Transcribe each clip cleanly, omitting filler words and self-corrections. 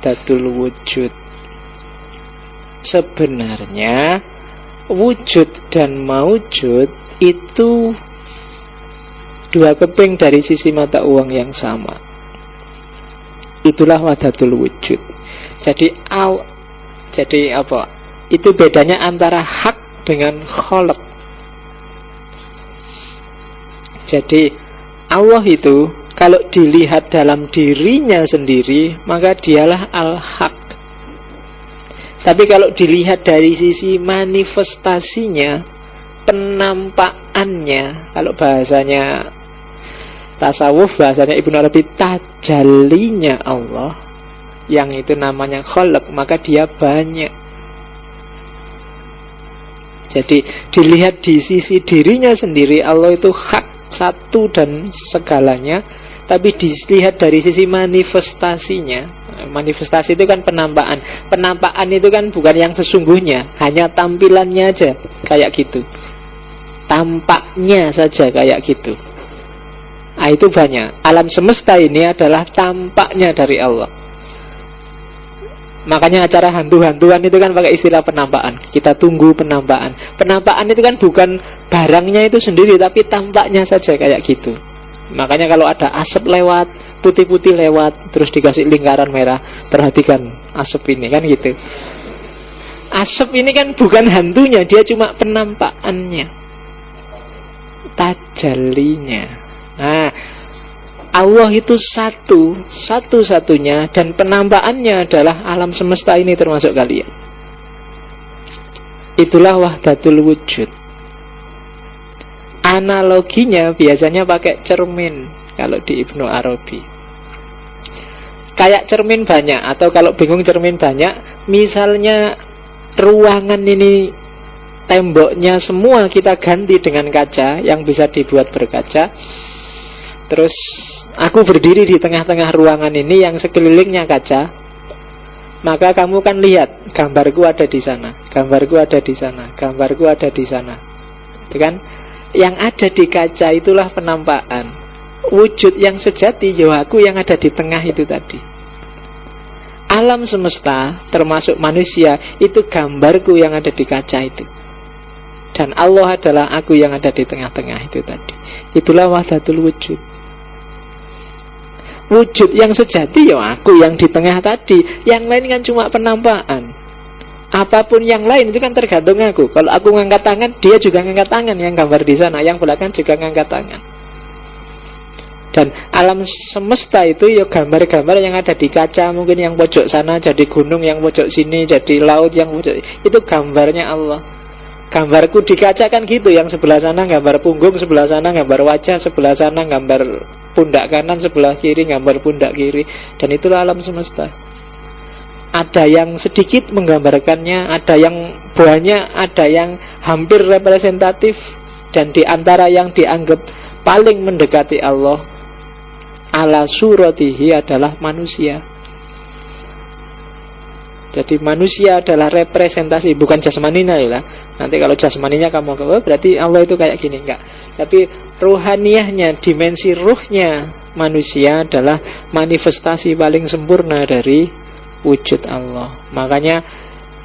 wahdatul wujud. Sebenarnya wujud dan maujud itu dua keping dari sisi mata uang yang sama. Itulah wahdatul wujud. Jadi apa? Itu bedanya antara hak dengan kholq. Jadi Allah itu kalau dilihat dalam dirinya sendiri, maka dialah al-haq. Tapi kalau dilihat dari sisi manifestasinya, penampakannya, kalau bahasanya tasawuf, bahasanya Ibnu Arabi, tajallinya Allah, yang itu namanya kholq, maka dia banyak. Jadi dilihat di sisi dirinya sendiri, Allah itu hak, satu dan segalanya. Tapi dilihat dari sisi manifestasinya, manifestasi itu kan penampakan. Penampakan itu kan bukan yang sesungguhnya, hanya tampilannya aja kayak gitu, tampaknya saja kayak gitu. Nah, itu banyak. Alam semesta ini adalah tampaknya dari Allah. Makanya acara hantu-hantuan itu kan pakai istilah penampakan. Kita tunggu penampakan. Penampakan itu kan bukan barangnya itu sendiri, tapi tampaknya saja kayak gitu. Makanya kalau ada asap lewat, putih-putih lewat, terus dikasih lingkaran merah, perhatikan asap ini, kan gitu. Asap ini kan bukan hantunya, dia cuma penampakannya, tajallinya. Nah, Allah itu satu-satunya, dan penampakannya adalah alam semesta ini termasuk kalian. Itulah wahdatul wujud. Analoginya biasanya pakai cermin kalau di Ibnu Arabi. Kayak cermin banyak, atau kalau bingung cermin banyak, misalnya ruangan ini temboknya semua kita ganti dengan kaca yang bisa dibuat berkaca. Terus aku berdiri di tengah-tengah ruangan ini yang sekelilingnya kaca, maka kamu kan lihat gambarku ada di sana, gambarku ada di sana, gambarku ada di sana. Itu kan? Yang ada di kaca itulah penampakan. Wujud yang sejati ya aku yang ada di tengah itu tadi. Alam semesta termasuk manusia itu gambarku yang ada di kaca itu. Dan Allah adalah aku yang ada di tengah-tengah itu tadi. Itulah wahdatul wujud. Wujud yang sejati ya aku yang di tengah tadi. Yang lain kan cuma penampakan. Apapun yang lain itu kan tergantung aku. Kalau aku ngangkat tangan, dia juga ngangkat tangan. Yang gambar di sana, yang belakang juga ngangkat tangan. Dan alam semesta itu ya gambar-gambar yang ada di kaca. Mungkin yang pojok sana jadi gunung, yang pojok sini jadi laut, yang pojok itu gambarnya Allah. Gambarku di kaca kan gitu. Yang sebelah sana gambar punggung, sebelah sana gambar wajah, sebelah sana gambar pundak kanan, sebelah kiri gambar pundak kiri. Dan itulah alam semesta. Ada yang sedikit menggambarkannya, ada yang banyak, ada yang hampir representatif. Dan di antara yang dianggap paling mendekati Allah ala suratihi adalah manusia. Jadi manusia adalah representasi, bukan jasmaninya ya. Nanti kalau jasmaninya kamu berarti Allah itu kayak gini, enggak. Tapi ruhaniyahnya, dimensi ruhnya manusia adalah manifestasi paling sempurna dari wujud Allah. Makanya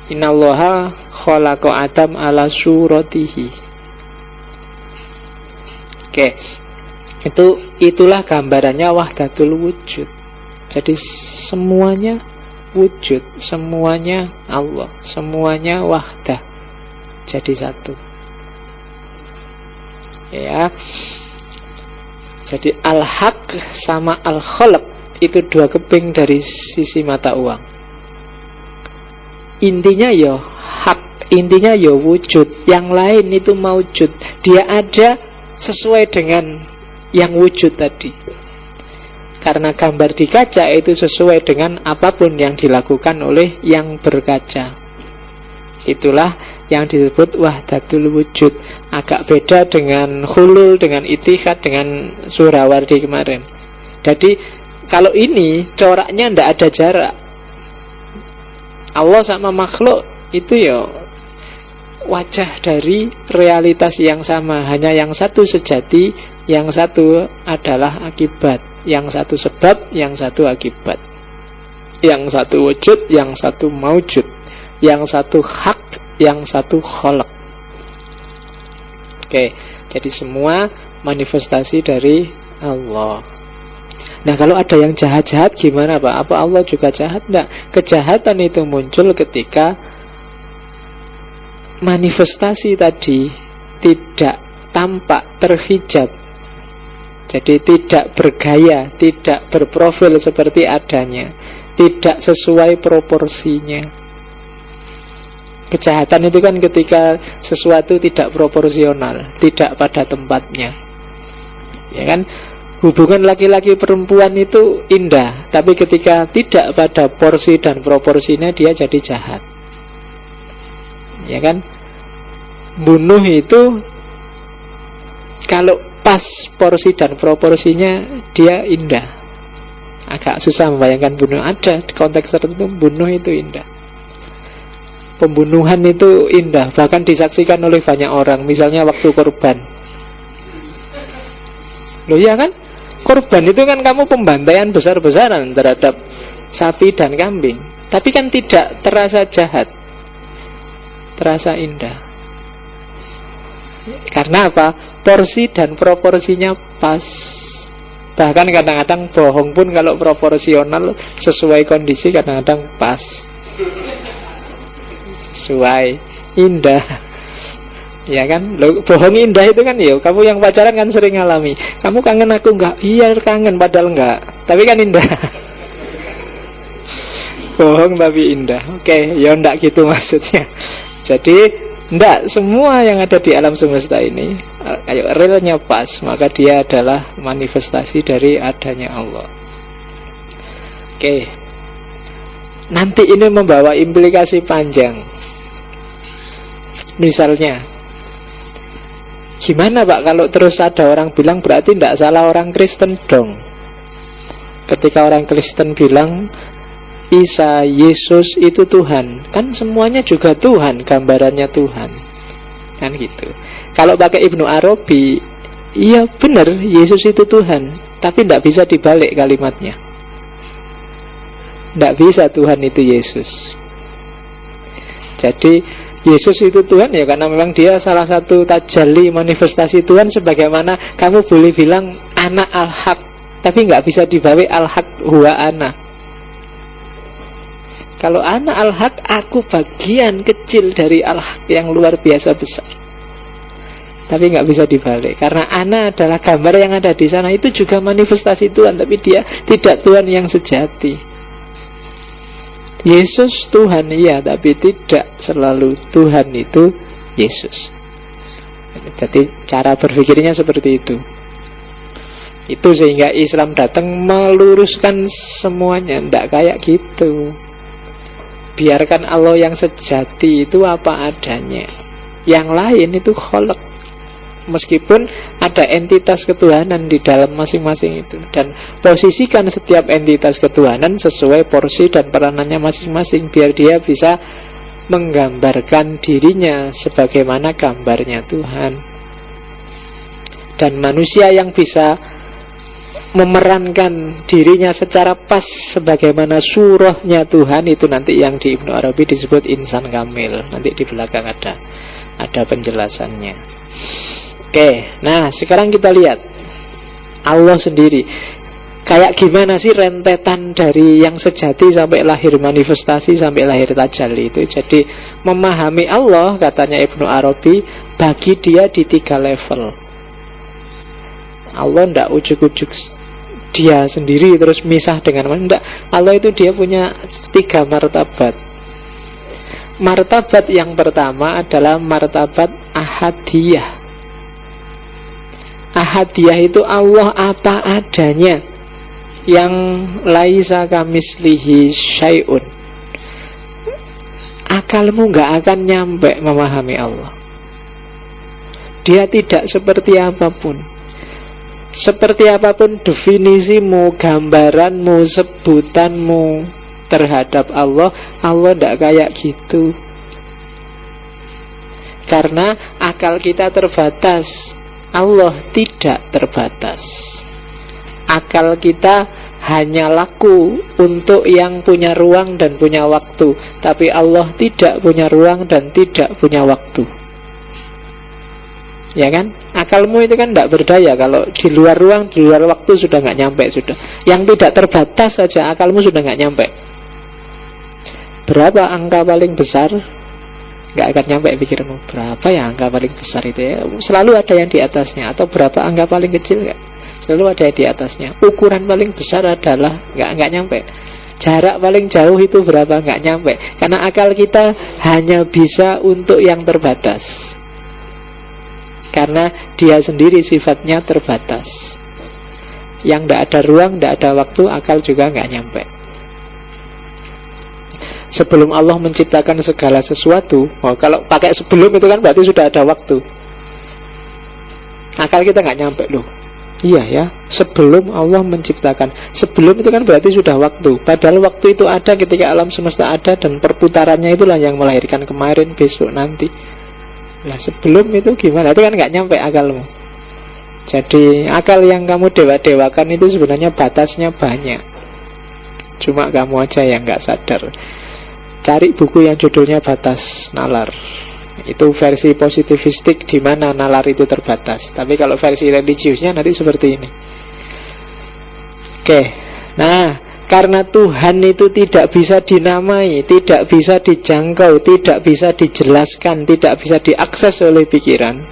innallaha khalaqa Adam ala suratihi. Oke. Itulah gambarannya wahdatul wujud. Jadi semuanya wujud, semuanya Allah, semuanya wahdah. Jadi satu. Ya. Jadi al-haq sama al-khalq itu dua keping dari sisi mata uang. Intinya ya hak, intinya ya wujud. Yang lain itu maujud. Dia ada sesuai dengan yang wujud tadi. Karena gambar di kaca itu sesuai dengan apapun yang dilakukan oleh yang berkaca. Itulah yang disebut wahdatul wujud. Agak beda dengan hulul, dengan itihad, dengan Surawardi kemarin. Jadi kalau ini coraknya tidak ada jarak. Allah sama makhluk itu ya wajah dari realitas yang sama. Hanya yang satu sejati, yang satu adalah akibat. Yang satu sebab, yang satu akibat. yang satu wujud, yang satu maujud, yang satu hak, yang satu kholak. Oke, jadi semua manifestasi dari Allah. Nah, kalau ada yang jahat-jahat gimana Pak? Apa Allah juga jahat? Enggak. Kejahatan itu muncul ketika manifestasi tadi tidak tampak, terhijab. Jadi tidak bergaya, tidak berprofil seperti adanya, tidak sesuai proporsinya. Kejahatan itu kan ketika sesuatu tidak proporsional, tidak pada tempatnya. Ya kan? Hubungan laki-laki perempuan itu indah, tapi ketika tidak pada porsi dan proporsinya, dia jadi jahat. Ya kan? Bunuh itu kalau pas porsi dan proporsinya dia indah. Agak susah membayangkan bunuh. Ada di konteks tertentu bunuh itu indah. Pembunuhan itu indah, bahkan disaksikan oleh banyak orang. Misalnya waktu korban. Loh ya kan? Korban itu kan kamu pembantaian besar-besaran terhadap sapi dan kambing. Tapi kan tidak terasa jahat, terasa indah. Karena apa? Porsi dan proporsinya pas. Bahkan kadang-kadang bohong pun kalau proporsional sesuai kondisi kadang-kadang pas, sesuai, indah. Ya kan? Loh, bohong indah itu kan ya, kamu yang pacaran kan sering ngalami. Kamu kangen aku enggak? Iya kangen, padahal enggak. Tapi kan indah. Bohong tapi indah. Oke, ya enggak gitu maksudnya. Jadi enggak, semua yang ada di alam semesta ini ayo realnya pas, maka dia adalah manifestasi dari adanya Allah. Oke. Nanti ini membawa implikasi panjang. Misalnya, gimana Pak kalau terus ada orang bilang berarti tidak salah orang Kristen dong? Ketika orang Kristen bilang Isa, Yesus itu Tuhan, kan semuanya juga Tuhan, gambarannya Tuhan, kan gitu. Kalau pakai Ibnu Arabi, iya benar Yesus itu Tuhan, tapi tidak bisa dibalik kalimatnya. Tidak bisa Tuhan itu Yesus. Jadi Yesus itu Tuhan ya karena memang dia salah satu tajalli manifestasi Tuhan. Sebagaimana kamu boleh bilang anak al-haq, tapi nggak bisa dibalik al-haq huwa ana. Kalau anak al-haq, aku bagian kecil dari al-haq yang luar biasa besar. Tapi nggak bisa dibalik, karena anak adalah gambar yang ada di sana. Itu juga manifestasi Tuhan, tapi dia tidak Tuhan yang sejati. Yesus Tuhan iya, tapi tidak selalu Tuhan itu Yesus. Jadi cara berpikirnya seperti itu. Itu sehingga Islam datang meluruskan semuanya. Tidak kayak gitu. Biarkan Allah yang sejati itu apa adanya. Yang lain itu kholak. Meskipun ada entitas ketuhanan di dalam masing-masing itu. Dan posisikan setiap entitas ketuhanan sesuai porsi dan peranannya masing-masing, biar dia bisa menggambarkan dirinya sebagaimana gambarnya Tuhan. Dan manusia yang bisa memerankan dirinya secara pas sebagaimana surahnya Tuhan, itu nanti yang di Ibnu Arabi disebut insan kamil. Nanti di belakang ada penjelasannya. Oke, nah sekarang kita lihat Allah sendiri. Kayak gimana sih rentetan dari yang sejati sampai lahir manifestasi, sampai lahir tajalli itu. Jadi memahami Allah, katanya Ibnu Arabi, bagi dia di 3 level. Allah tidak ujuk-ujuk dia sendiri terus misah dengan mana. Tidak, Allah itu dia punya 3 martabat. Martabat yang pertama adalah martabat ahadiyah. Ahadiyah itu Allah apa adanya, yang laisa kamislihi syai'un. Akalmu gak akan nyampe memahami Allah. Dia tidak seperti apapun. Seperti apapun definisimu, gambaranmu, sebutanmu terhadap Allah, Allah tidak kayak gitu. Karena akal kita terbatas, Allah tidak terbatas. Akal kita hanya laku untuk yang punya ruang dan punya waktu, tapi Allah tidak punya ruang dan tidak punya waktu. Ya kan? Akalmu itu kan tidak berdaya kalau di luar ruang, di luar waktu sudah nggak nyampe sudah. Yang tidak terbatas saja akalmu sudah nggak nyampe. Berapa angka paling besar? Nggak akan nyampe pikiranmu. Berapa ya angka paling besar itu ya? Selalu ada yang di atasnya. Atau berapa angka paling kecil? Nggak. Selalu ada yang di atasnya. Ukuran paling besar adalah nggak nyampe. Jarak paling jauh itu berapa? Nggak nyampe. Karena akal kita hanya bisa untuk yang terbatas. Karena dia sendiri sifatnya terbatas. Yang tidak ada ruang, tidak ada waktu, akal juga nggak nyampe. Sebelum Allah menciptakan segala sesuatu, kalau pakai sebelum itu kan berarti sudah ada waktu. Akal kita nggak nyampe loh. Iya ya, sebelum Allah menciptakan. Sebelum itu kan berarti sudah waktu. Padahal waktu itu ada ketika alam semesta ada, dan perputarannya itulah yang melahirkan kemarin, besok, nanti. Nah sebelum itu gimana? Itu kan nggak nyampe akalmu. Jadi akal yang kamu dewa-dewakan itu sebenarnya batasnya banyak. Cuma kamu aja yang nggak sadar. Cari buku yang judulnya Batas Nalar. Itu versi positivistik di mana nalar itu terbatas. Tapi kalau versi religiusnya nanti seperti ini. Oke. Nah, karena Tuhan itu tidak bisa dinamai, tidak bisa dijangkau, tidak bisa dijelaskan, tidak bisa diakses oleh pikiran,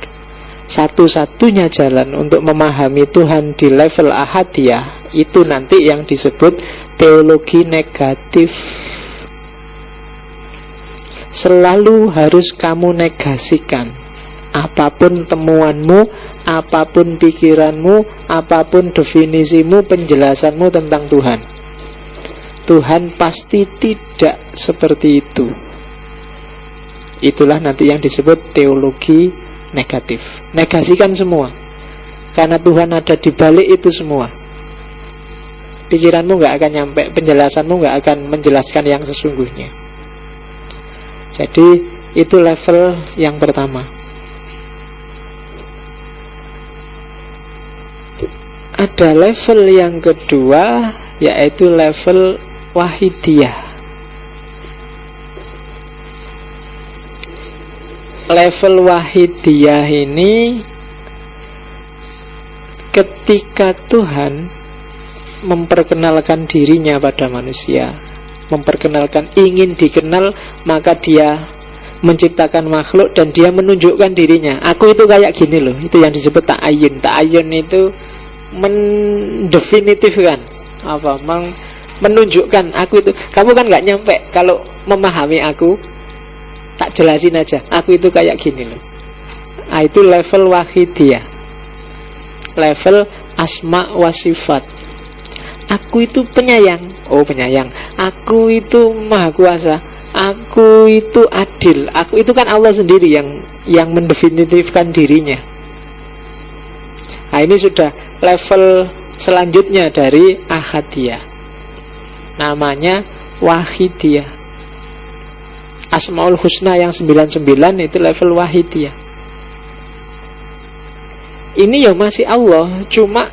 satu-satunya jalan untuk memahami Tuhan di level ahadiyah itu nanti yang disebut teologi negatif. Selalu harus kamu negasikan apapun temuanmu, apapun pikiranmu, apapun definisimu, penjelasanmu tentang Tuhan. Tuhan pasti tidak seperti itu. Itulah nanti yang disebut teologi negatif. Negasikan semua, karena Tuhan ada di balik itu semua. Pikiranmu gak akan nyampe, penjelasanmu gak akan menjelaskan yang sesungguhnya. Jadi itu level yang pertama. Ada level yang kedua, yaitu level wahidiyah. Level wahidiyah ini ketika Tuhan memperkenalkan dirinya pada manusia, memperkenalkan, ingin dikenal, maka dia menciptakan makhluk dan dia menunjukkan dirinya. Aku itu kayak gini loh. Itu yang disebut ta'ayun. Ta'ayun itu mendefinitifkan, menunjukkan aku itu. Kamu kan gak nyampe kalau memahami aku. Tak jelasin aja, aku itu kayak gini loh. Nah, itu level wahidiyah, level asma wa sifat. Aku itu penyayang. Oh penyayang. Aku itu maha kuasa. Aku itu adil. Aku itu kan Allah sendiri yang mendefinitifkan dirinya. Nah ini sudah level selanjutnya dari ahadiyah. Namanya wahidiyah. Asmaul Husna yang 99 itu level wahidiyah. Ini ya masih Allah, cuma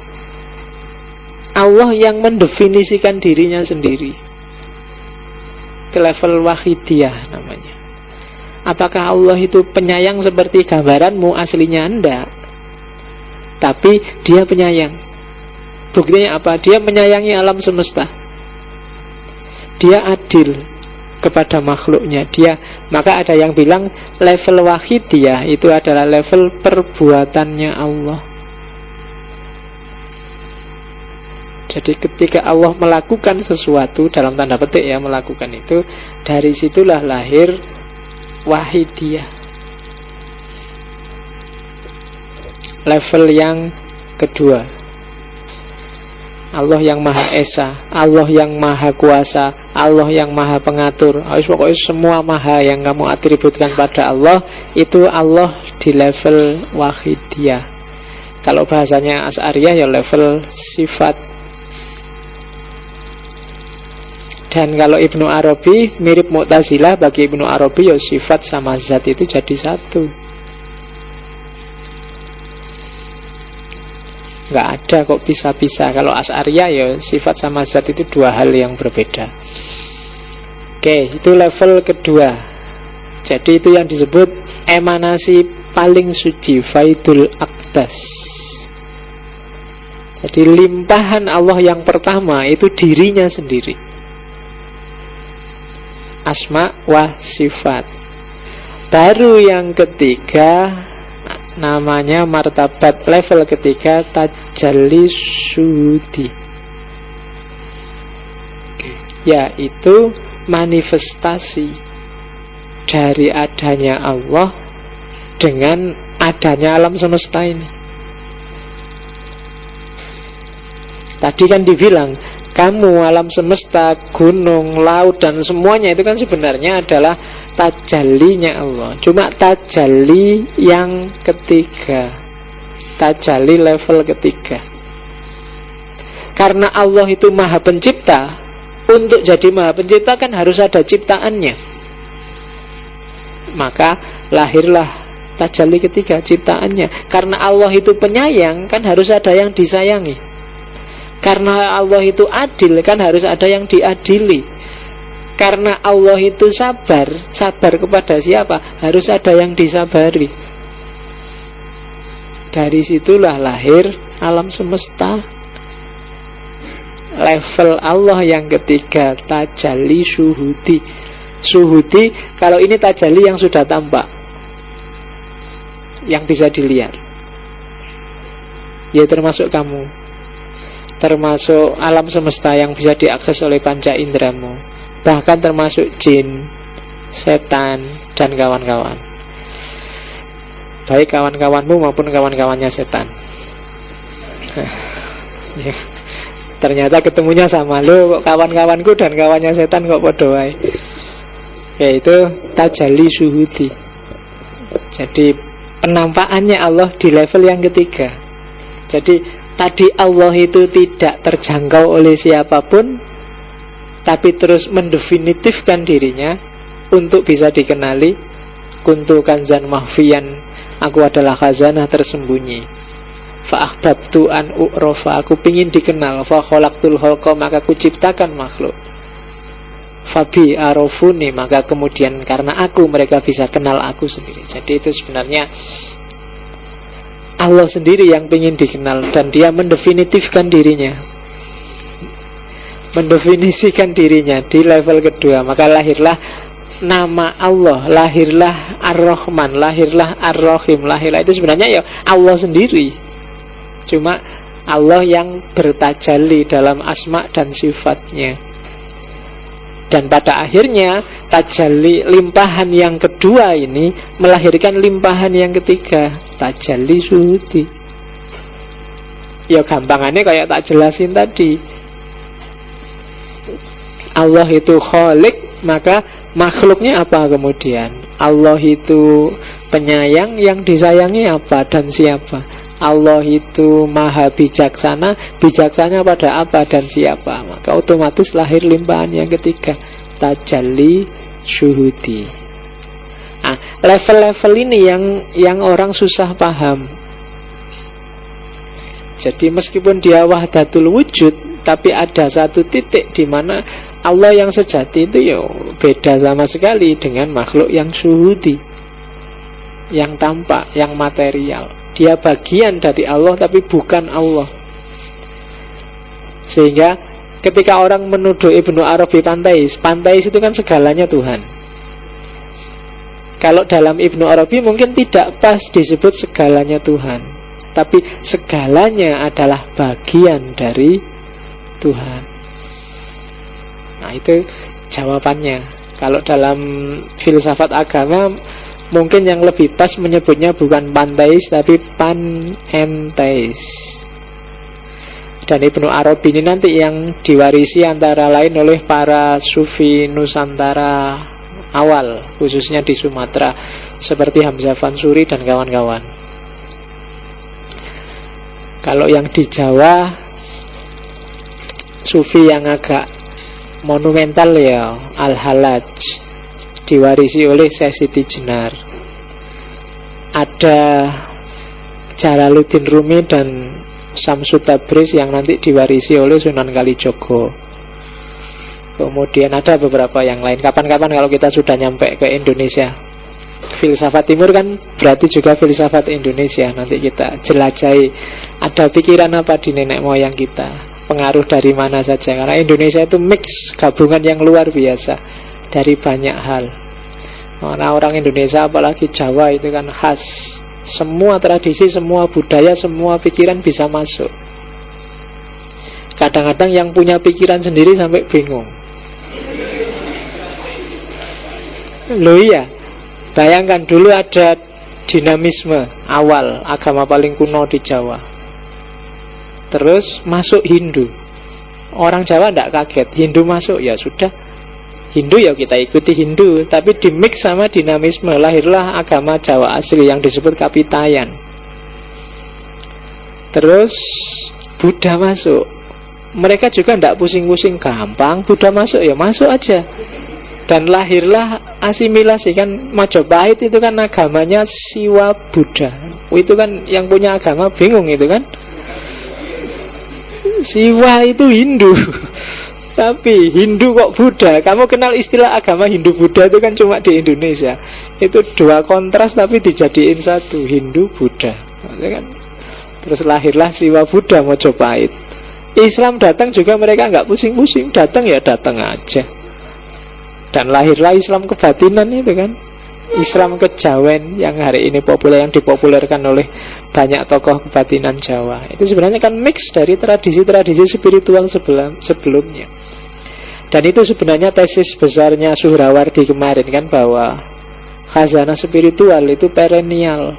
Allah yang mendefinisikan dirinya sendiri. Ke level wahidiyah namanya. Apakah Allah itu penyayang seperti gambaranmu? Aslinya enggak. Tapi dia penyayang. Buktinya apa? Dia menyayangi alam semesta. Dia adil kepada makhluknya. Maka ada yang bilang level wahidiyah itu adalah level perbuatannya Allah. Jadi ketika Allah melakukan sesuatu, dalam tanda petik ya, melakukan itu, dari situlah lahir wahidiyah. Level yang kedua, Allah yang Maha Esa, Allah yang Maha Kuasa, Allah yang Maha Pengatur. Pokoknya semua Maha yang kamu atributkan pada Allah, itu Allah di level wahidiyah. Kalau bahasanya Asy'ariyah ya level sifat. Dan kalau Ibnu Arabi mirip Mu'tazilah, bagi Ibnu Arabi ya sifat sama zat itu jadi satu. nggak ada kok bisa-bisa. Kalau Asy'ariyah ya sifat sama zat itu dua hal yang berbeda. Oke, itu level kedua. Jadi itu yang disebut emanasi paling suci, Faidul Aqdas. Jadi limpahan Allah yang pertama itu dirinya sendiri, asma wa sifat. Baru yang ketiga namanya martabat level ketiga, tajalli syuhudi, yaitu manifestasi dari adanya Allah dengan adanya alam semesta ini. Tadi kan dibilang kamu, alam semesta, gunung, laut, dan semuanya itu kan sebenarnya adalah tajallinya Allah. Cuma tajalli yang ketiga, tajalli level ketiga. Karena Allah itu maha pencipta, untuk jadi maha pencipta kan harus ada ciptaannya. Maka lahirlah tajalli ketiga, ciptaannya. Karena Allah itu penyayang, kan harus ada yang disayangi. Karena Allah itu adil, kan harus ada yang diadili. Karena Allah itu sabar, sabar kepada siapa? Harus ada yang disabari. Dari situlah lahir alam semesta. Level Allah yang ketiga, tajalli syuhudi. Syuhudi, kalau ini tajalli yang sudah tampak, yang bisa dilihat. Ya termasuk kamu, termasuk alam semesta yang bisa diakses oleh panca indramu, bahkan termasuk jin, setan, dan kawan-kawan. Baik kawan-kawanmu maupun kawan-kawannya setan. Ya, ternyata ketemunya sama. Lo kawan-kawanku dan kawannya setan kok podo wae. Yaitu tajalli syuhudi. Jadi penampakannya Allah di level yang ketiga. Jadi tadi Allah itu tidak terjangkau oleh siapapun, tapi terus mendefinitifkan dirinya untuk bisa dikenali. Kuntu kanzan mahfiyan, aku adalah khazanah tersembunyi. Fa'ahbabtu an u'rofa, aku pingin dikenal. Fa khalaqtul khalqa, maka aku ciptakan makhluk. Fabi arofuni, maka kemudian karena aku mereka bisa kenal aku sendiri. Jadi itu sebenarnya Allah sendiri yang ingin dikenal, dan dia mendefinitifkan dirinya, mendefinisikan dirinya di level kedua. Maka lahirlah nama Allah, lahirlah Ar-Rahman, lahirlah Ar-Rahim, lahirlah itu sebenarnya ya Allah sendiri. Cuma Allah yang bertajalli dalam asma dan sifatnya. Dan pada akhirnya tajalli limpahan yang kedua ini melahirkan limpahan yang ketiga, tajalli syuhudi. Ya gampangannya kayak tak jelasin tadi. Allah itu khalik, maka makhluknya apa kemudian? Allah itu penyayang, yang disayangi apa dan siapa? Allah itu maha bijaksana, bijaksana pada apa dan siapa? Maka otomatis lahir limpahan yang ketiga, tajalli syuhudi. Level-level ini yang orang susah paham. Jadi meskipun dia wahdatul wujud, tapi ada satu titik di mana Allah yang sejati itu ya beda sama sekali dengan makhluk yang syuhudi, yang tampak, yang material. Dia bagian dari Allah tapi bukan Allah. Sehingga ketika orang menuduh Ibnu Arabi panteis, panteis itu kan segalanya Tuhan. Kalau dalam Ibnu Arabi mungkin tidak pas disebut segalanya Tuhan, tapi segalanya adalah bagian dari Tuhan. Nah itu jawabannya. Kalau dalam filsafat agama mungkin yang lebih pas menyebutnya bukan panteis tapi panenteis. Dan Ibnu Arabi ini nanti yang diwarisi antara lain oleh para sufi Nusantara awal, khususnya di Sumatera, seperti Hamzah Fansuri dan kawan-kawan. Kalau yang di Jawa, sufi yang agak monumental ya Al-Halaj, diwarisi oleh Syekh Siti Jenar. Ada Jalaluddin Rumi dan Samsud Tabriz yang nanti diwarisi oleh Sunan Kalijogo. Kemudian ada beberapa yang lain. Kapan-kapan kalau kita sudah nyampe ke Indonesia, filsafat timur kan berarti juga filsafat Indonesia. Nanti kita jelajahi ada pikiran apa di nenek moyang kita, pengaruh dari mana saja. Karena Indonesia itu mix, gabungan yang luar biasa dari banyak hal. Karena orang Indonesia apalagi Jawa itu kan khas, semua tradisi, semua budaya, semua pikiran bisa masuk. Kadang-kadang yang punya pikiran sendiri sampai bingung. Loh iya, bayangkan dulu ada dinamisme awal agama paling kuno di Jawa, terus masuk Hindu. Orang Jawa tidak kaget, Hindu masuk, ya sudah, Hindu ya kita ikuti Hindu. Tapi di mix sama dinamisme, lahirlah agama Jawa asli yang disebut Kapitayan. Terus Buddha masuk, mereka juga tidak pusing-pusing, gampang, Buddha masuk ya masuk aja. Dan lahirlah asimilasi. Kan Majapahit itu kan agamanya Siwa Buddha. Itu kan yang punya agama bingung itu kan, Siwa itu Hindu tapi Hindu kok Buddha. Kamu kenal istilah agama Hindu Buddha itu kan cuma di Indonesia. Itu dua kontras tapi dijadiin satu, Hindu Buddha kan. Terus lahirlah Siwa Buddha Majapahit. Islam datang juga mereka nggak pusing-pusing, datang ya datang aja. Dan lahirlah Islam kebatinan itu kan, Islam kejawen yang hari ini populer, yang dipopulerkan oleh banyak tokoh kebatinan Jawa. Itu sebenarnya kan mix dari tradisi-tradisi spiritual sebelumnya. Dan itu sebenarnya tesis besarnya Suhrawardi kemarin kan, bahwa khazanah spiritual itu perennial.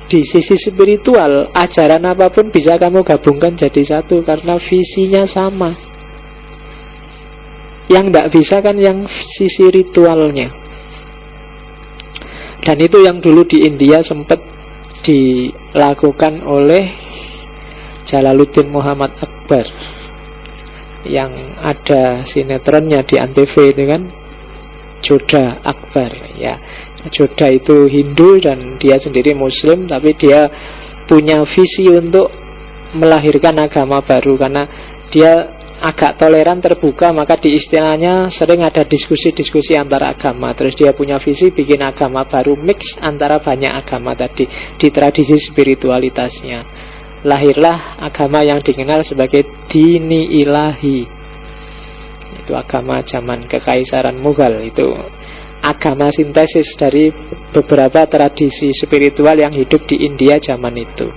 Di sisi spiritual, ajaran apapun bisa kamu gabungkan jadi satu karena visinya sama. Yang tidak bisa kan yang sisi ritualnya. Dan itu yang dulu di India sempat dilakukan oleh Jalaluddin Muhammad Akbar, yang ada sinetronnya di Antv itu kan, Jodha Akbar ya. Jodha itu Hindu dan dia sendiri Muslim, tapi dia punya visi untuk melahirkan agama baru karena dia agak toleran, terbuka, maka di istilahnya sering ada diskusi-diskusi antar agama. Terus dia punya visi bikin agama baru mix antara banyak agama tadi di tradisi spiritualitasnya. Lahirlah agama yang dikenal sebagai Dini Ilahi. Itu agama zaman Kekaisaran Mughal. Itu agama sintesis dari beberapa tradisi spiritual yang hidup di India zaman itu.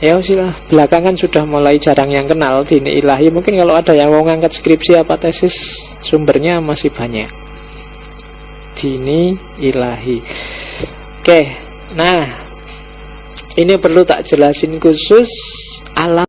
Ya silah, belakangan sudah mulai jarang yang kenal Dini Ilahi. Mungkin kalau ada yang mau ngangkat skripsi apa tesis, sumbernya masih banyak. Dini Ilahi. Oke, nah ini perlu tak jelasin khusus alam